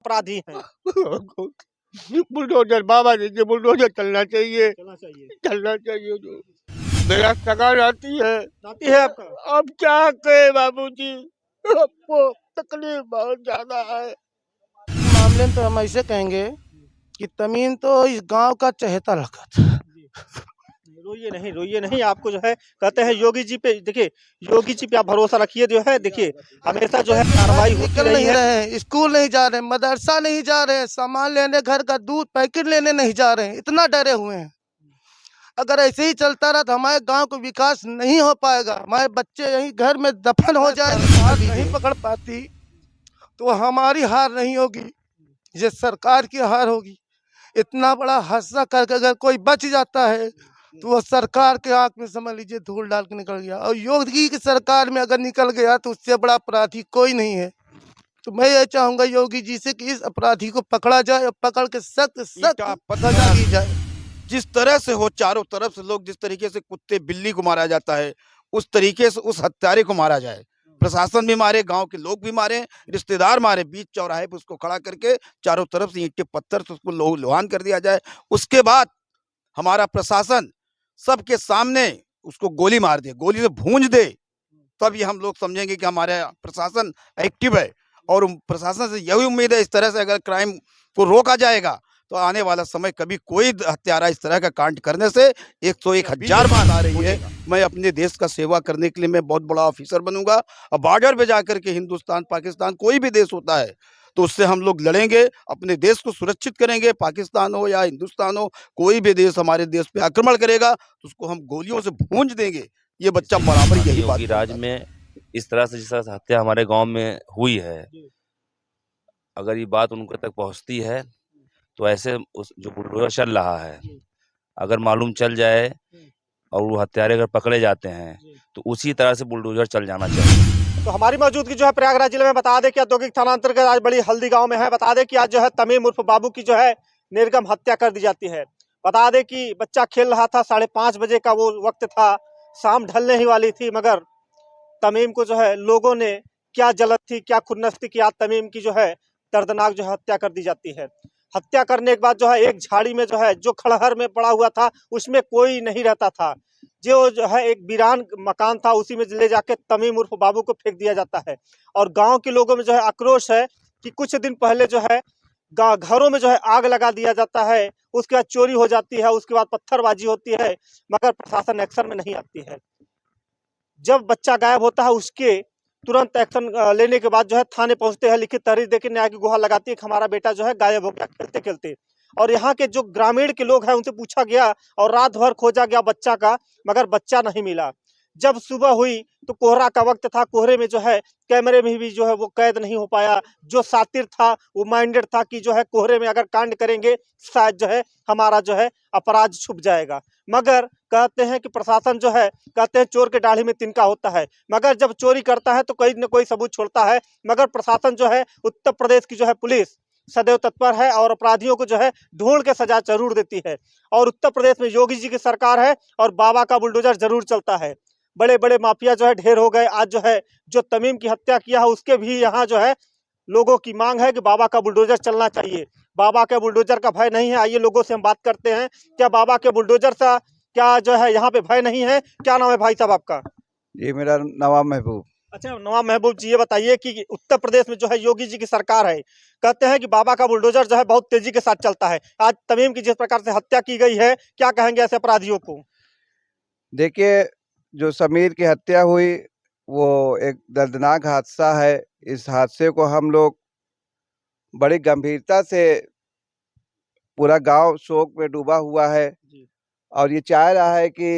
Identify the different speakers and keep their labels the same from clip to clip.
Speaker 1: अपराधी हैं?
Speaker 2: बुलडोजर बाबा जी, बुलडोजर चलना चाहिए,
Speaker 1: चलना चाहिए।
Speaker 2: चलना चाहिए जो। मेरा सगा नाती है।
Speaker 1: नाती है आपका?
Speaker 2: अब क्या कहे बाबूजी, आपको तकलीफ बहुत ज्यादा है।
Speaker 3: मामले में तो हम ऐसे कहेंगे कि तमीम तो इस गांव का चहेता लड़का था।
Speaker 1: रोइए नहीं, आपको जो है कहते हैं योगी जी पे, देखिए योगी जी पे आप भरोसा रखिए, जो है देखिए हमेशा जो है कार्रवाई होती
Speaker 3: निकल
Speaker 1: रही
Speaker 3: नहीं
Speaker 1: है।
Speaker 3: रहे हैं, स्कूल नहीं जा रहे हैं, मदरसा नहीं जा रहे हैं, सामान लेने घर का दूध पैकेट लेने नहीं जा रहे हैं, इतना डरे हुए हैं। अगर ऐसे ही चलता रहा तो हमारे गांव को विकास नहीं हो पाएगा, हमारे बच्चे यहीं घर में दफन हो जाएंगे। हार नहीं पकड़ पाती तो हमारी हार नहीं होगी, ये सरकार की हार होगी। इतना बड़ा हादसा करके अगर कोई बच जाता है तो वो सरकार के आंख में समझ लीजिए धूल डाल के निकल गया, और योगी की सरकार में अगर निकल गया तो उससे बड़ा अपराधी कोई नहीं है। तो मैं ये चाहूंगा योगी जी से कि इस अपराधी को पकड़ा जाए और पकड़ के सख्त सख्त सजा दी जाए।
Speaker 4: जिस तरह से हो, चारों तरफ से लोग, जिस तरीके से कुत्ते बिल्ली को मारा जाता है, उस तरीके से उस हत्यारे को मारा जाए। प्रशासन भी मारे, गांव के लोग भी मारे, रिश्तेदार मारे, बीच चौराहे पे उसको खड़ा करके चारों तरफ से ईंटें पत्थर से उसको लोहान कर दिया जाए। उसके बाद हमारा प्रशासन सबके सामने उसको गोली मार दे, गोली से भूंज दे, तब ये हम लोग समझेंगे कि हमारा प्रशासन एक्टिव है। और प्रशासन से यही उम्मीद है, इस तरह से अगर क्राइम को रोका जाएगा तो आने वाला समय कभी कोई हत्यारा इस तरह का कांड करने से 101,000 बात आ रही है। मैं अपने देश का सेवा करने के लिए मैं बहुत बड़ा ऑफिसर बनूंगा, और बॉर्डर पे जाकर के हिंदुस्तान पाकिस्तान कोई भी देश होता है तो उससे हम लोग लड़ेंगे, अपने देश को सुरक्षित करेंगे। पाकिस्तान हो या हिंदुस्तान हो, कोई भी देश हमारे देश पे आक्रमण करेगा तो उसको हम गोलियों से भूंज देंगे। ये बच्चा बराबर यही बात
Speaker 5: राज में इस तरह से, जिस तरह से हत्या हमारे गांव में हुई है, अगर ये बात उनके तक पहुंचती है तो ऐसे उस जो बुलडोजर चल रहा है, अगर मालूम चल जाए और वो हत्यारे अगर पकड़े जाते हैं तो उसी तरह से बुलडोजर चल जाना चाहिए।
Speaker 1: तो हमारी मौजूदगी जो है प्रयागराज जिले में, बता दें कि औद्योगिक थाना अंतर्गत आज बड़ी हल्दी गांव में है। बता दें कि आज जो है तमीम उर्फ बाबू की जो है निर्गम हत्या कर दी जाती है। बता दें कि बच्चा खेल रहा था, 5:30 बजे का वो वक्त था, शाम ढलने ही वाली थी, मगर तमीम को जो है लोगों ने, क्या जलत थी, क्या खुन्नस थी कि आज तमीम की जो है दर्दनाक जो है हत्या कर दी जाती है। हत्या करने के बाद जो है एक झाड़ी में जो है, जो खड़हर में पड़ा हुआ था उसमें कोई नहीं रहता था, जो है एक वीरान मकान था, उसी में ले जाके तमीम उर्फ बाबू को फेंक दिया जाता है। और गांव के लोगों में जो है आक्रोश है कि कुछ दिन पहले जो है घरों में जो है आग लगा दिया जाता है, उसके बाद चोरी हो जाती है, उसके बाद पत्थरबाजी होती है, मगर प्रशासन एक्शन में नहीं आती है। जब बच्चा गायब होता है उसके तुरंत एक्शन लेने के बाद जो है थाने पहुंचते हैं, लिखित तहरीर देके न्याय की गुहार लगाती है कि हमारा बेटा जो है गायब हो गया खेलते खेलते। और यहाँ के जो ग्रामीण के लोग हैं उनसे पूछा गया और रात भर खोजा गया बच्चा का, मगर बच्चा नहीं मिला। जब सुबह हुई तो कोहरा का वक्त था, कोहरे में जो है कैमरे में भी जो है वो कैद नहीं हो पाया। जो सातिर था वो माइंडेड था कि जो है कोहरे में अगर कांड करेंगे शायद जो है हमारा जो है अपराध छुप जाएगा। मगर कहते हैं कि प्रशासन जो है, कहते हैं चोर के दाढ़ी में तिनका होता है, मगर जब चोरी करता है तो कोई न कोई सबूत छोड़ता है। मगर प्रशासन जो है, उत्तर प्रदेश की जो है पुलिस सदैव तत्पर है और अपराधियों को जो है ढूंढ के सजा जरूर देती है। और उत्तर प्रदेश में योगी जी की सरकार है और बाबा का बुलडोजर जरूर चलता है। बड़े बड़े माफिया जो है ढेर हो गए। आज जो है जो तमीम की हत्या किया है उसके भी यहाँ जो है लोगों की मांग है कि बाबा का बुलडोजर चलना चाहिए। बाबा के बुलडोजर का भय नहीं है। आइए लोगों से हम बात करते हैं, क्या बाबा के बुलडोजर से क्या जो है यहाँ पे भय नहीं है? क्या नाम है भाई साहब आपका?
Speaker 6: जी, मेरा नवाब महबूब।
Speaker 1: अच्छा नवाब महबूब जी, ये बताइए कि उत्तर प्रदेश में जो है योगी जी की सरकार है, कहते हैं कि बाबा का बुलडोजर जो है बहुत तेजी के साथ चलता है। आज तमीम की जिस प्रकार से हत्या की गई है, क्या कहेंगे ऐसे अपराधियों को?
Speaker 6: देखिए, जो समीर की हत्या हुई वो एक दर्दनाक हादसा है। इस हादसे को हम लोग बड़ी गंभीरता से, पूरा गांव शोक में डूबा हुआ है और ये चाह रहा है कि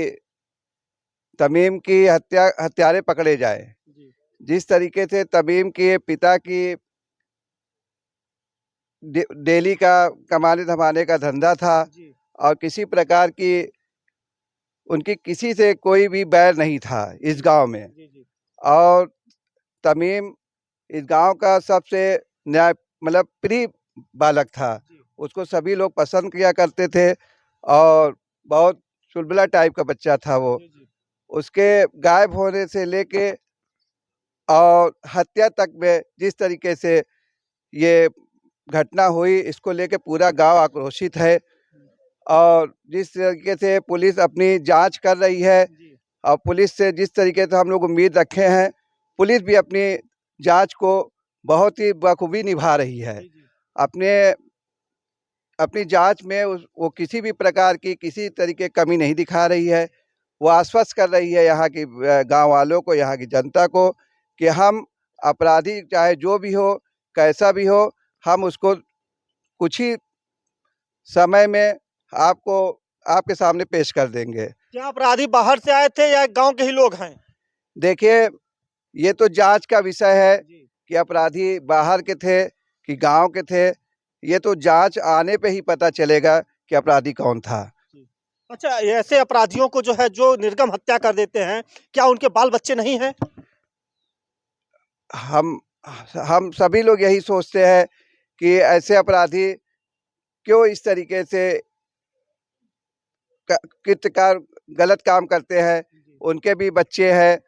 Speaker 6: तमीम की हत्यारे पकड़े जाए। जिस तरीके से तमीम के पिता की डेली का कमाने धमाने का धंधा था और किसी प्रकार की उनकी किसी से कोई भी बैर नहीं था इस गांव में। और तमीम इस गांव का सबसे न्याय मतलब प्रिय बालक था, उसको सभी लोग पसंद किया करते थे और बहुत चुलबुला टाइप का बच्चा था वो। उसके गायब होने से लेके और हत्या तक में जिस तरीके से ये घटना हुई इसको लेके पूरा गांव आक्रोशित है। और जिस तरीके से पुलिस अपनी जांच कर रही है और पुलिस से जिस तरीके से हम लोग उम्मीद रखे हैं, पुलिस भी अपनी जांच को बहुत ही बखूबी निभा रही है। अपनी जांच में वो किसी भी प्रकार की किसी तरीके की कमी नहीं दिखा रही है। वो आश्वस्त कर रही है यहाँ की गांव वालों को, यहाँ की जनता को कि हम अपराधी चाहे जो भी हो, कैसा भी हो, हम उसको कुछ ही समय में आपको आपके सामने पेश कर देंगे।
Speaker 1: क्या अपराधी बाहर से आए थे या गांव के ही लोग हैं?
Speaker 6: देखिए, ये तो जांच का विषय है कि अपराधी बाहर के थे कि गांव के थे। ये तो जांच आने पे ही पता चलेगा कि अपराधी कौन था।
Speaker 1: अच्छा, ऐसे अपराधियों को जो है जो निर्गम हत्या कर देते हैं, क्या उनके बाल बच्चे नहीं हैं?
Speaker 6: हम सभी लोग यही सोचते हैं कि ऐसे अपराधी क्यों इस तरीके से कृत्यकार गलत काम करते हैं। उनके भी बच्चे हैं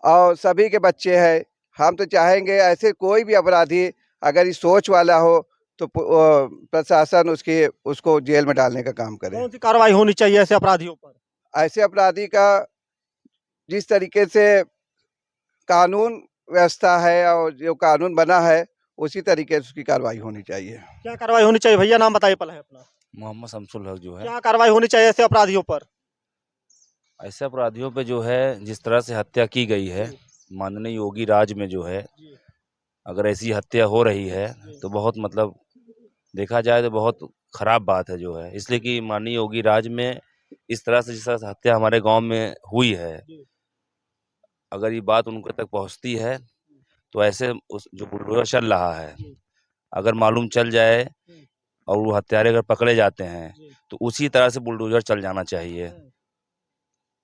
Speaker 6: और सभी के बच्चे हैं। हम तो चाहेंगे ऐसे कोई भी अपराधी अगर इस सोच वाला हो तो प्रशासन उसको जेल में डालने का काम करे।
Speaker 1: कौन सी कार्रवाई होनी चाहिए ऐसे अपराधियों पर?
Speaker 6: ऐसे अपराधी का जिस तरीके से कानून व्यवस्था है और जो कानून बना है उसी तरीके से उसकी कार्रवाई होनी चाहिए।
Speaker 1: क्या कार्रवाई होनी चाहिए भैया? नाम बताइए पहले अपना।
Speaker 5: मोहम्मद शमसुल हक जो है,
Speaker 1: क्या कार्रवाई होनी चाहिए ऐसे अपराधियों पर?
Speaker 5: ऐसे अपराधियों पे जो है जिस तरह से हत्या की गई है, माननीय योगी राज में जो है, अगर ऐसी हत्या हो रही है तो बहुत मतलब देखा जाए तो बहुत खराब बात है जो है। इसलिए कि माननीय योगी राज में इस तरह से जिस तरह से हत्या हमारे गांव में हुई है, अगर ये बात उनके तक पहुंचती है तो ऐसे उस जो बुलडोजर चल रहा है, अगर मालूम चल जाए और वो हत्यारे अगर पकड़े जाते हैं तो उसी तरह से बुलडोजर चल जाना चाहिए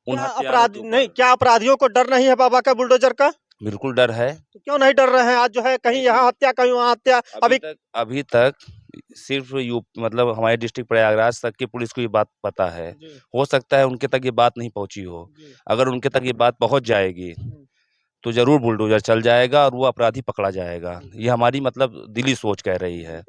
Speaker 5: उन
Speaker 1: क्या
Speaker 5: हत्यारों
Speaker 1: अपराध
Speaker 5: के ऊपर।
Speaker 1: नहीं, क्या अपराधियों को डर नहीं है बाबा का बुलडोजर का?
Speaker 5: बिल्कुल डर है।
Speaker 1: तो क्यों नहीं डर रहे हैं? आज जो है कहीं यहाँ हत्या कहीं वहाँ हत्या।
Speaker 5: अभी तक सिर्फ मतलब हमारे डिस्ट्रिक्ट प्रयागराज तक की पुलिस को ये बात पता है। हो सकता है उनके तक ये बात नहीं पहुंची हो। अगर उनके तक ये बात पहुंच जाएगी तो जरूर बुलडोजर चल जाएगा और वो अपराधी पकड़ा जाएगा। ये हमारी मतलब दिली सोच कह रही है।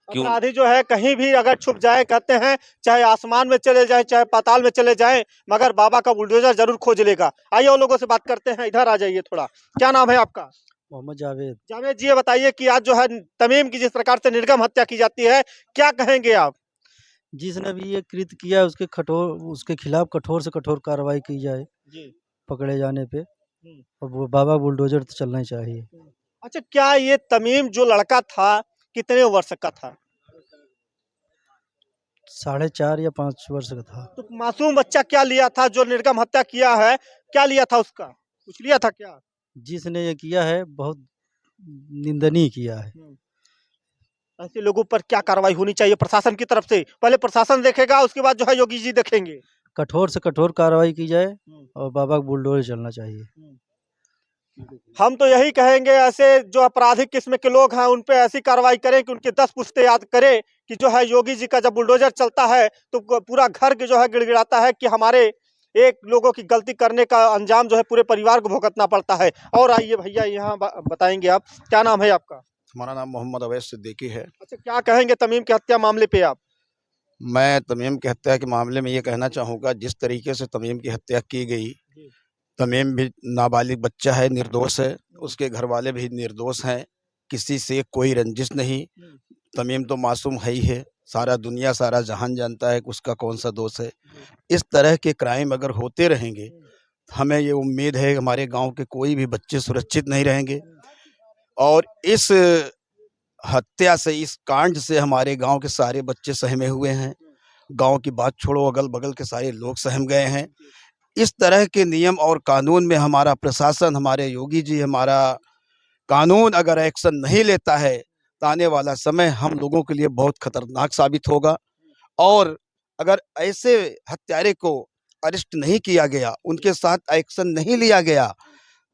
Speaker 1: अपराधी जो है कहीं भी अगर छुप जाए, कहते हैं चाहे आसमान में चले जाए चाहे पाताल में चले जाए, मगर बाबा का बुलडोजर जरूर खोज लेगा। आइए उन लोगों से बात करते हैं। इधर आ जाइए थोड़ा। क्या नाम है आपका?
Speaker 3: मोहम्मद जावेद।
Speaker 1: जावेद जी, ये बताइए कि आज जो है तमीम की जिस प्रकार से निर्गम हत्या की जाती है, क्या कहेंगे आप?
Speaker 7: जिसने भी ये कृत्य किया है उसके खिलाफ कठोर से कठोर कार्रवाई की जाए पकड़े जाने पे। और वो बाबा बुलडोजर तो चलना ही चाहिए।
Speaker 1: अच्छा, क्या ये तमीम जो लड़का था कितने वर्ष का था?
Speaker 7: 4.5 या 5 वर्ष का था।
Speaker 1: तो मासूम बच्चा क्या लिया था जो निर्गम हत्या किया है? क्या लिया था उसका? कुछ लिया था क्या?
Speaker 7: जिसने ये किया है बहुत निंदनीय किया है।
Speaker 1: ऐसे लोगों पर क्या कार्रवाई होनी चाहिए प्रशासन की तरफ से? पहले प्रशासन देखेगा, उसके बाद जो है योगी जी देखेंगे।
Speaker 7: कठोर से कठोर कार्रवाई की जाए और बाबा का बुलडोजर चलना चाहिए।
Speaker 1: हम तो यही कहेंगे ऐसे जो आपराधिक किस्म के लोग हैं उन पे ऐसी कार्रवाई करें कि उनके 10 पुश्ते याद करें कि जो है योगी जी का जब बुलडोजर चलता है तो पूरा घर के जो है गिड़गिड़ाता है कि हमारे एक लोगों की गलती करने का अंजाम जो है पूरे परिवार को भुगतना पड़ता है। और आइए भैया, यहाँ बताएंगे आप। क्या नाम है आपका?
Speaker 4: हमारा नाम मोहम्मद अवैस सिद्दीकी है।
Speaker 1: अच्छा, क्या कहेंगे तमीम की हत्या मामले पे आप?
Speaker 4: मैं तमीम की हत्या के मामले में ये कहना चाहूँगा, जिस तरीके से तमीम की हत्या की गई, तमीम भी नाबालिग बच्चा है, निर्दोष है, उसके घर वाले भी निर्दोष हैं, किसी से कोई रंजिश नहीं। तमीम तो मासूम है ही है, सारा दुनिया सारा जहान जानता है कि उसका कौन सा दोष है। इस तरह के क्राइम अगर होते रहेंगे, हमें ये उम्मीद है कि हमारे गांव के कोई भी बच्चे सुरक्षित नहीं रहेंगे। और इस हत्या से, इस कांड से हमारे गांव के सारे बच्चे सहमे हुए हैं। गांव की बात छोड़ो, अगल बगल के सारे लोग सहम गए हैं। इस तरह के नियम और कानून में हमारा प्रशासन, हमारे योगी जी, हमारा कानून अगर एक्शन नहीं लेता है तो आने वाला समय हम लोगों के लिए बहुत खतरनाक साबित होगा। और अगर ऐसे हत्यारे को अरेस्ट नहीं किया गया, उनके साथ एक्शन नहीं लिया गया,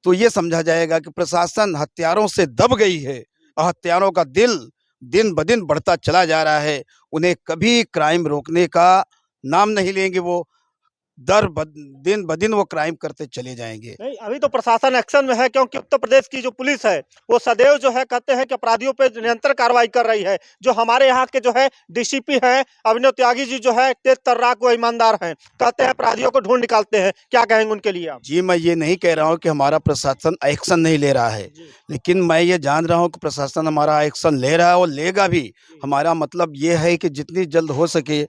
Speaker 4: तो ये समझा जाएगा कि प्रशासन हत्यारों से दब गई है और हत्यारों का दिल दिन ब दिन बढ़ता चला जा रहा है। उन्हें कभी क्राइम रोकने का नाम नहीं लेंगे। वो दिन ब दिन वो क्राइम करते चले जाएंगे।
Speaker 1: नहीं, अभी तो प्रशासन एक्शन में है, क्योंकि उत्तर प्रदेश की जो पुलिस है वो सदैव जो है कहते हैं कि अपराधियों पे निरंतर कार्रवाई कर रही है। जो हमारे यहाँ के जो है डीसीपी हैं अभिनव त्यागी जी जो है तेज तर्राक व ईमानदार हैं, कहते हैं अपराधियों को ढूंढ निकालते हैं। क्या कहेंगे उनके लिए आप?
Speaker 4: जी, मैं ये नहीं कह रहा हूँ कि हमारा प्रशासन एक्शन नहीं ले रहा है, लेकिन मैं ये जान रहा हूँ कि प्रशासन हमारा एक्शन ले रहा है और लेगा भी। हमारा मतलब ये है कि जितनी जल्द हो सके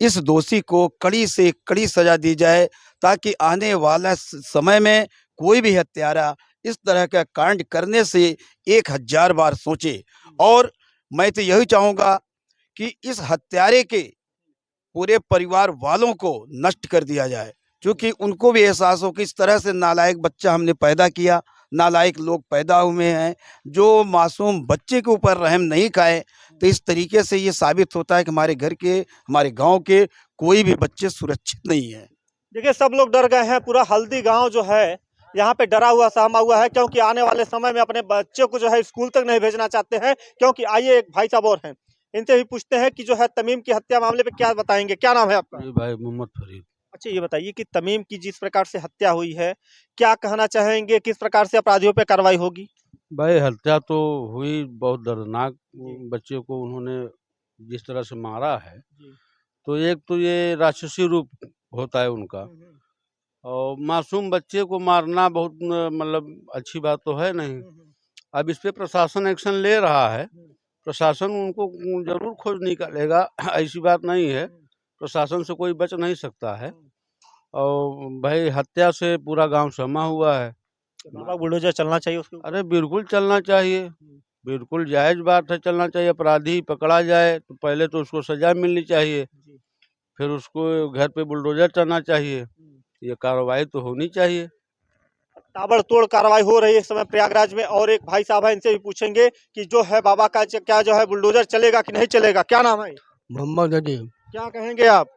Speaker 4: इस दोषी को कड़ी से कड़ी सजा दी जाए, ताकि आने वाला समय में कोई भी हत्यारा इस तरह का कांड करने से 1000 बार सोचे। और मैं तो यही चाहूँगा कि इस हत्यारे के पूरे परिवार वालों को नष्ट कर दिया जाए, क्योंकि उनको भी एहसास हो कि इस तरह से नालायक बच्चा हमने पैदा किया, नालायक लोग पैदा हुए हैं। जो मासूम बच्चे के ऊपर रहम नहीं खाए, तो इस तरीके से ये साबित होता है कि हमारे घर के, हमारे गांव के कोई भी बच्चे सुरक्षित नहीं है।
Speaker 1: देखिए, सब लोग डर गए हैं। पूरा हल्दी गांव जो है यहाँ पे डरा हुआ सहमा हुआ है, क्योंकि आने वाले समय में अपने बच्चे को जो है स्कूल तक नहीं भेजना चाहते हैं। क्योंकि आइए एक भाई साहब और हैं, इनसे भी पूछते हैं कि जो है तमीम की हत्या मामले पे क्या बताएंगे। क्या नाम है आपका?
Speaker 8: जी भाई, मोहम्मद फरीद।
Speaker 1: अच्छा, ये बताइए कि तमीम की जिस प्रकार से हत्या हुई है, क्या कहना चाहेंगे, किस प्रकार से अपराधियों पे कार्रवाई होगी?
Speaker 8: भाई हत्या तो हुई, बहुत दर्दनाक। बच्चे को उन्होंने जिस तरह से मारा है, तो एक तो ये राक्षसी रूप होता है उनका, और मासूम बच्चे को मारना बहुत मतलब अच्छी बात तो है नहीं। अब इस पे प्रशासन एक्शन ले रहा है, प्रशासन उनको जरूर खोज निकालेगा, ऐसी बात नहीं है। प्रशासन से कोई बच नहीं सकता है। और भाई हत्या से पूरा गांव सहमा हुआ है।
Speaker 1: बाबा बुलडोजर चलना चाहिए उसके ऊपर।
Speaker 8: अरे बिल्कुल चलना चाहिए, बिल्कुल जायज बात है, चलना चाहिए। अपराधी पकड़ा जाए तो पहले तो उसको सजा मिलनी चाहिए, फिर उसको घर पे बुलडोजर चलना चाहिए। ये कार्रवाई तो होनी चाहिए।
Speaker 1: ताबड़तोड़ कार्रवाई हो रही है इस समय प्रयागराज में। और एक भाई साहब है, इनसे भी पूछेंगे कि जो है बाबा का क्या जो है बुलडोजर चलेगा कि नहीं चलेगा। क्या नाम है?
Speaker 2: मोहम्मद अदीम।
Speaker 1: क्या कहेंगे आप?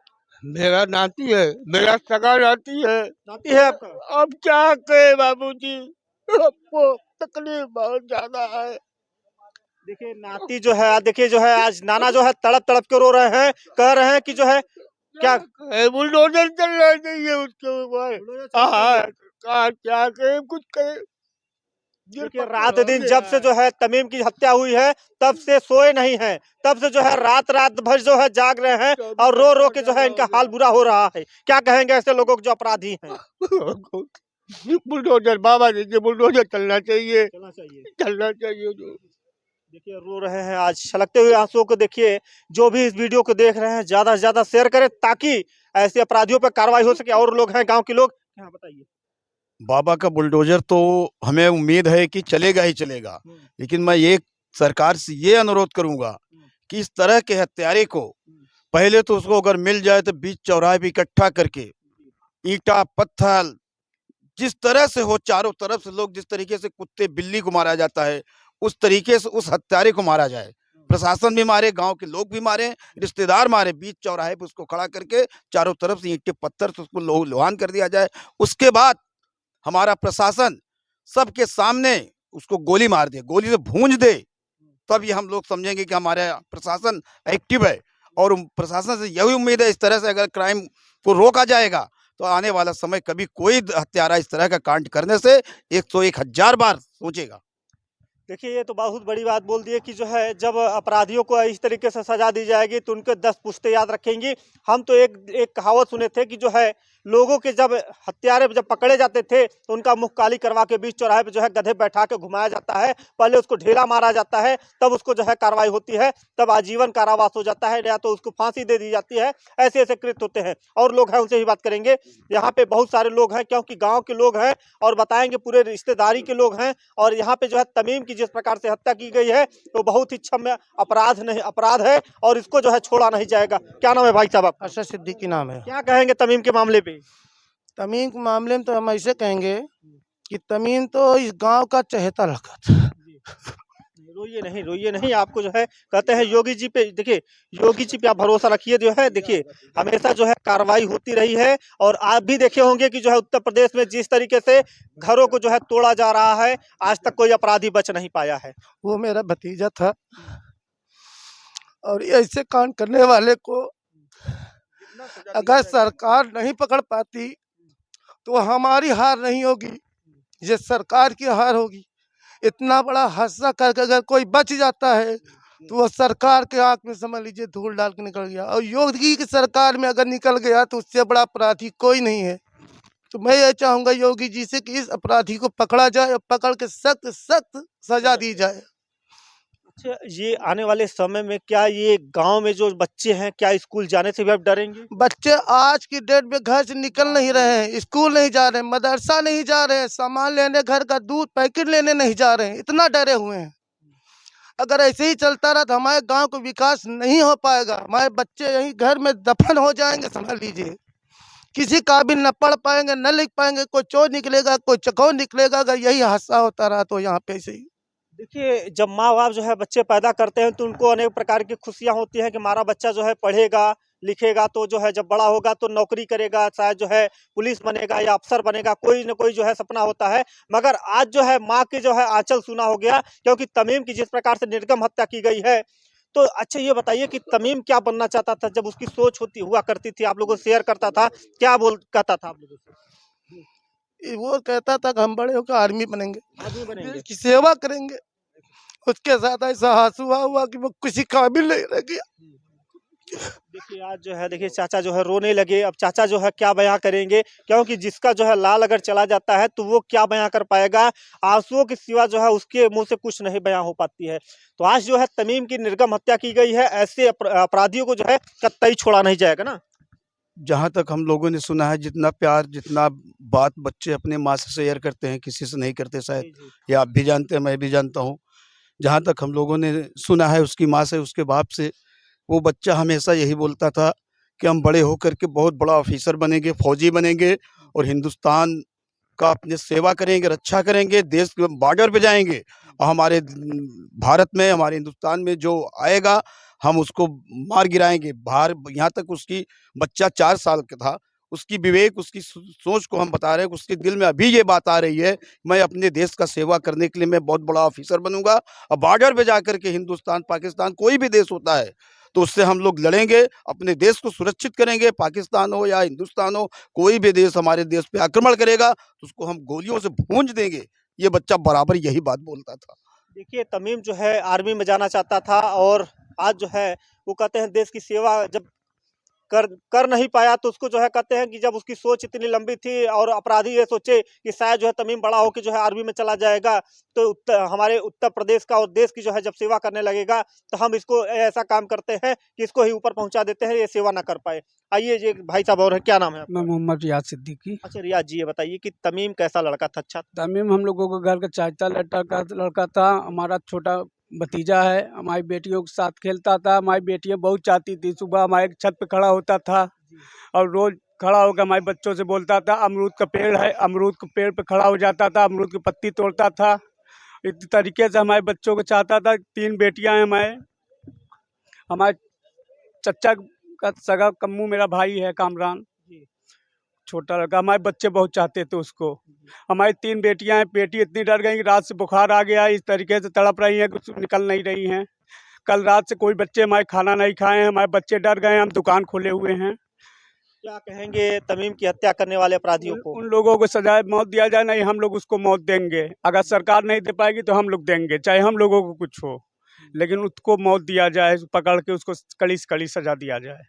Speaker 2: मेरा नाती है, मेरा सगा नाती है।
Speaker 1: नाती है आपका?
Speaker 2: अब क्या कहे बाबूजी, हमको तकलीफ बहुत ज्यादा है।
Speaker 1: देखिए, नाती जो है, देखिए जो है आज नाना जो है तड़प तड़प के रो रहे हैं, कह रहे हैं कि जो है क्या
Speaker 2: बुलडोजर चलना चाहिए उसके ऊपर। क्या कहे, कुछ कहे।
Speaker 1: देखिए, रात दिन जब से जो है तमीम की हत्या हुई है तब से सोए नहीं हैं, तब से जो है रात रात भर जो है जाग रहे हैं और रो रो के जो है इनका हाल बुरा हो रहा है। क्या कहेंगे ऐसे लोगों को जो अपराधी हैं?
Speaker 2: बुलडोजर बाबा जी, बुलडोजर चलना चाहिए,
Speaker 1: चलना चाहिए।
Speaker 2: चलना चाहिए।
Speaker 1: देखिए, रो रहे हैं आज छलकते हुए आंसुओं को। देखिए, जो भी इस वीडियो को देख रहे हैं ज्यादा से ज्यादा शेयर करें, ताकि ऐसे अपराधियों पर कार्रवाई हो सके। और लोग हैं गाँव के लोग, हाँ बताइए।
Speaker 4: बाबा का बुलडोजर तो हमें उम्मीद है कि चलेगा ही चलेगा, लेकिन मैं ये सरकार से ये अनुरोध करूंगा कि इस तरह के हत्यारे को पहले तो उसको अगर मिल जाए तो बीच चौराहे पे इकट्ठा करके ईंटा पत्थर जिस तरह से हो, चारों तरफ से लोग जिस तरीके से कुत्ते बिल्ली को मारा जाता है उस तरीके से उस हत्यारे को मारा जाए। प्रशासन भी मारे, गांव के लोग भी मारे, रिश्तेदार मारे, बीच चौराहे पे उसको खड़ा करके चारों तरफ से ईंटे पत्थर से उसको लोहान कर दिया जाए। उसके बाद हमारा प्रशासन सबके सामने उसको गोली मार दे, गोली से भूंज दे, तब ये हम लोग समझेंगे कि हमारा प्रशासन एक्टिव है। और प्रशासन से यही उम्मीद है, इस तरह से अगर क्राइम को रोका जाएगा तो आने वाला समय कभी कोई हत्यारा इस तरह का कांड करने से 101,000 बार सोचेगा।
Speaker 1: देखिए, ये तो बहुत बड़ी बात बोल दी है कि जो है जब अपराधियों को इस तरीके से सजा दी जाएगी तो उनके 10 पुश्तें याद रखेंगी। हम तो एक कहावत सुने थे कि जो है लोगों के जब हत्यारे जब पकड़े जाते थे तो उनका मुंह काली करवा के बीच चौराहे पे जो है गधे बैठा के घुमाया जाता है, पहले उसको ढेला मारा जाता है, तब उसको जो है कार्रवाई होती है, तब आजीवन कारावास हो जाता है या तो उसको फांसी दे दी जाती है। ऐसे ऐसे कृत्य होते हैं। और लोग हैं, उनसे ही बात करेंगे। यहाँ पे बहुत सारे लोग हैं, क्योंकि गाँव के लोग हैं और बताएंगे, पूरे रिश्तेदारी के लोग हैं। और यहाँ पे जो है तमीम की जिस प्रकार से हत्या की गई है तो बहुत ही क्षम्य अपराध है और इसको जो है छोड़ा नहीं जाएगा। क्या नाम है भाई साहब आपका?
Speaker 3: अरशद सिद्दीकी नाम है।
Speaker 1: क्या कहेंगे तमीम के मामले पे?
Speaker 3: तमीम के मामले में तो हम ऐसे कहेंगे कि तमीम तो इस गांव का चहेता लड़का था।
Speaker 1: रोइए नहीं, आपको जो है कहते हैं योगी जी पे, देखिए योगी जी पे आप भरोसा रखिए। जो है देखिए, हमेशा जो है कार्रवाई होती रही है। और आप भी देखे होंगे कि जो है उत्तर प्रदेश में जिस तरीके से घरों को जो है तोड़ा जा रहा है, आज तक कोई अपराधी बच नहीं पाया है।
Speaker 3: वो मेरा भतीजा था और ऐसे कांड करने वाले को अगर सरकार नहीं पकड़ पाती तो हमारी हार नहीं होगी, ये सरकार की हार होगी। इतना बड़ा हादसा करके अगर कोई बच जाता है तो वो सरकार के आंख में समझ लीजिए धूल डाल के निकल गया, और योगी की सरकार में अगर निकल गया तो उससे बड़ा अपराधी कोई नहीं है। तो मैं ये चाहूंगा योगी जी से कि इस अपराधी को पकड़ा जाए और पकड़ के सख्त सख्त सजा दी जाए।
Speaker 1: अच्छा, ये आने वाले समय में क्या ये गांव में जो बच्चे हैं क्या स्कूल जाने से भी अब डरेंगे?
Speaker 3: बच्चे आज की डेट में घर से निकल नहीं रहे हैं, स्कूल नहीं जा रहे हैं, मदरसा नहीं जा रहे हैं, सामान लेने घर का दूध पैकेट लेने नहीं जा रहे हैं, इतना डरे हुए हैं। अगर ऐसे ही चलता रहा तो हमारे गांव को विकास नहीं हो पाएगा, हमारे बच्चे यहीं घर में दफन हो जाएंगे, समझ लीजिए। किसी काबिल न पढ़ पाएंगे न लिख पाएंगे, कोई चोर निकलेगा कोई चकोर निकलेगा, अगर यही हादसा होता रहा तो यहाँ पे ऐसे ही।
Speaker 1: देखिए, जब माँ बाप जो है बच्चे पैदा करते हैं तो उनको अनेक प्रकार की खुशियां होती हैं कि हमारा बच्चा जो है पढ़ेगा लिखेगा तो जो है जब बड़ा होगा तो नौकरी करेगा, शायद जो है पुलिस बनेगा या अफसर बनेगा, कोई न कोई जो है सपना होता है। मगर आज जो है माँ की जो है आंचल सूना हो गया, क्योंकि तमीम की जिस प्रकार से निर्मम हत्या की गई है। तो अच्छा ये बताइए कि तमीम क्या बनना चाहता था जब उसकी सोच होती हुआ करती थी, आप लोगों से शेयर करता था, क्या बोल कहता था आप लोगों से?
Speaker 3: वो कहता था कि हम बड़े होकर आर्मी बनेंगे,
Speaker 1: आदमी बनेंगे।
Speaker 3: देश की सेवा करेंगे। उसके साथ ऐसा हादसा हुआ कि वो किसी काबिल नहीं रह गया।
Speaker 1: देखिए आज जो है, देखिए चाचा जो है रोने लगे। अब चाचा जो है क्या बयां करेंगे, क्योंकि जिसका जो है लाल अगर चला जाता है तो वो क्या बयां कर पाएगा। आंसुओं के सिवा जो है उसके मुंह से कुछ नहीं बयां हो पाती है। तो आज जो है तमीम की निर्मम हत्या की गई है, ऐसे अपराधियों को जो है कतई छोड़ा नहीं जाएगा ना।
Speaker 4: जहाँ तक हम लोगों ने सुना है, जितना प्यार जितना बात बच्चे अपने माँ से शेयर करते हैं किसी से नहीं करते शायद,
Speaker 1: जी, जी।
Speaker 4: ये आप भी जानते हैं मैं भी जानता हूँ। जहाँ तक हम लोगों ने सुना है उसकी माँ से उसके बाप से, वो बच्चा हमेशा यही बोलता था कि हम बड़े होकर के बहुत बड़ा ऑफिसर बनेंगे, फौजी बनेंगे और हिंदुस्तान का अपने सेवा करेंगे, रक्षा करेंगे, देश के बॉर्डर पे जाएंगे और हमारे भारत में हमारे हिंदुस्तान में जो आएगा हम उसको मार गिराएंगे। बाहर यहाँ तक उसकी बच्चा 4 साल का था, उसकी विवेक उसकी सोच को हम बता रहे हैं कि उसके दिल में अभी ये बात आ रही है, मैं अपने देश का सेवा करने के लिए मैं बहुत बड़ा ऑफिसर बनूंगा और बॉर्डर पे जाकर के हिंदुस्तान पाकिस्तान कोई भी देश होता है तो उससे हम लोग लड़ेंगे, अपने देश को सुरक्षित करेंगे। पाकिस्तान हो या हिंदुस्तान हो, कोई भी देश हमारे देश पे आक्रमण करेगा तो उसको हम गोलियों से भूंज देंगे। ये बच्चा बराबर यही बात बोलता था।
Speaker 1: देखिए तमीम जो है आर्मी में जाना चाहता था, और आज जो है वो कहते हैं देश की सेवा जब कर नहीं पाया तो उसको जो है कहते हैं कि जब उसकी सोच इतनी लंबी थी और अपराधी ये सोचे कि शायद जो है तमीम बड़ा होकर जो है आर्मी में चला जाएगा तो हमारे उत्तर प्रदेश का और देश की जो है जब सेवा करने लगेगा तो हम इसको ऐसा काम करते हैं कि इसको ही ऊपर पहुंचा देते हैं, ये सेवा ना कर पाए। आइए ये भाई साहब और है, क्या नाम है आपका?
Speaker 9: मैं मोहम्मद रियाज सिद्दीकी।
Speaker 1: अच्छा रियाज जी, ये बताइए कि तमीम कैसा लड़का था? अच्छा
Speaker 9: तमीम हम लोगों के घर का चाचा लड़का था। हमारा छोटा भतीजा है, हमारी बेटियों के साथ खेलता था। हमारी बेटियां बहुत चाहती थी, सुबह हमारे छत पे खड़ा होता था और रोज खड़ा होकर हमारे बच्चों से बोलता था अमरूद का पेड़ है, अमरूद के पेड़ पे खड़ा हो जाता था, अमरूद की पत्ती तोड़ता था। इस तरीके से हमारे बच्चों को चाहता था। 3 बेटियां हैं हमारे चचा का सगा कम्मू मेरा भाई है, कामरान छोटा लड़का। हमारे बच्चे बहुत चाहते थे उसको। हमारी 3 बेटियां हैं, बेटी इतनी डर गई कि रात से बुखार आ गया, इस तरीके से तड़प रही हैं, कुछ निकल नहीं रही हैं। कल रात से कोई बच्चे हमारे खाना नहीं खाए हैं, हमारे बच्चे डर गए, हम दुकान खोले हुए हैं।
Speaker 1: क्या कहेंगे तमीम की हत्या करने वाले अपराधियों को?
Speaker 9: उन लोगों को सजा मौत दिया जाए, नहीं हम लोग उसको मौत देंगे। अगर सरकार नहीं दे पाएगी तो हम लोग देंगे, चाहे हम लोगों को कुछ हो, लेकिन उसको मौत दिया जाए, पकड़ के उसको कड़ी से कड़ी सजा दिया जाए।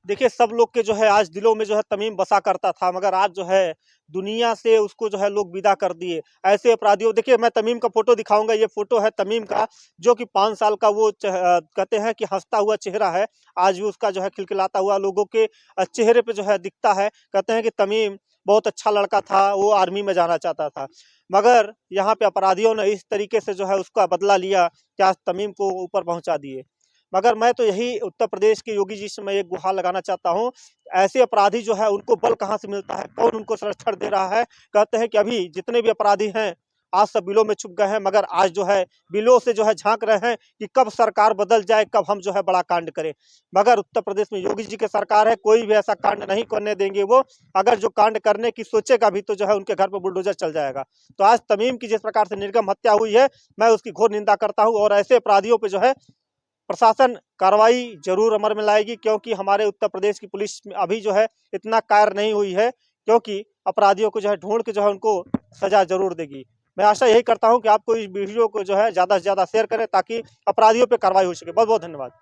Speaker 1: देखिए सब लोग के जो है आज दिलों में जो है तमीम बसा करता था, मगर आज जो है दुनिया से उसको जो है लोग विदा कर दिए। ऐसे अपराधियों, देखिए मैं तमीम का फोटो दिखाऊंगा, ये फोटो है तमीम का जो कि 5 साल का वो कहते हैं कि हंसता हुआ चेहरा है, आज भी उसका जो है खिलखिलाता हुआ लोगों के चेहरे पे जो है दिखता है। कहते हैं कि तमीम बहुत अच्छा लड़का था, वो आर्मी में जाना चाहता था, मगर यहाँ पे अपराधियों ने इस तरीके से जो है उसका बदला लिया कि आज तमीम को ऊपर पहुंचा दिए। मगर मैं तो यही उत्तर प्रदेश के योगी जी से मैं एक गुहार लगाना चाहता हूँ, ऐसे अपराधी जो है उनको बल कहाँ से मिलता है, कौन उनको संरक्षण दे रहा है? कहते हैं कि अभी जितने भी अपराधी हैं आज सब बिलों में छुप गए हैं, मगर आज जो है बिलों से जो है झांक रहे हैं कि कब सरकार बदल जाए, कब हम जो है बड़ा कांड करें। मगर उत्तर प्रदेश में योगी जी की सरकार है, कोई भी ऐसा कांड नहीं करने देंगे वो। अगर जो कांड करने की सोचेगा भी तो जो है उनके घर पर बुलडोजर चल जाएगा। तो आज तमीम की जिस प्रकार से निर्मम हत्या हुई है, मैं उसकी घोर निंदा करता हूँ और ऐसे अपराधियों पर जो है प्रशासन कार्रवाई जरूर अमल में लाएगी, क्योंकि हमारे उत्तर प्रदेश की पुलिस अभी जो है इतना कायर नहीं हुई है, क्योंकि अपराधियों को जो है ढूंढ के जो है उनको सजा जरूर देगी। मैं आशा यही करता हूं कि आपको इस वीडियो को जो है ज़्यादा से ज़्यादा शेयर करें ताकि अपराधियों पे कार्रवाई हो सके। बहुत बहुत धन्यवाद।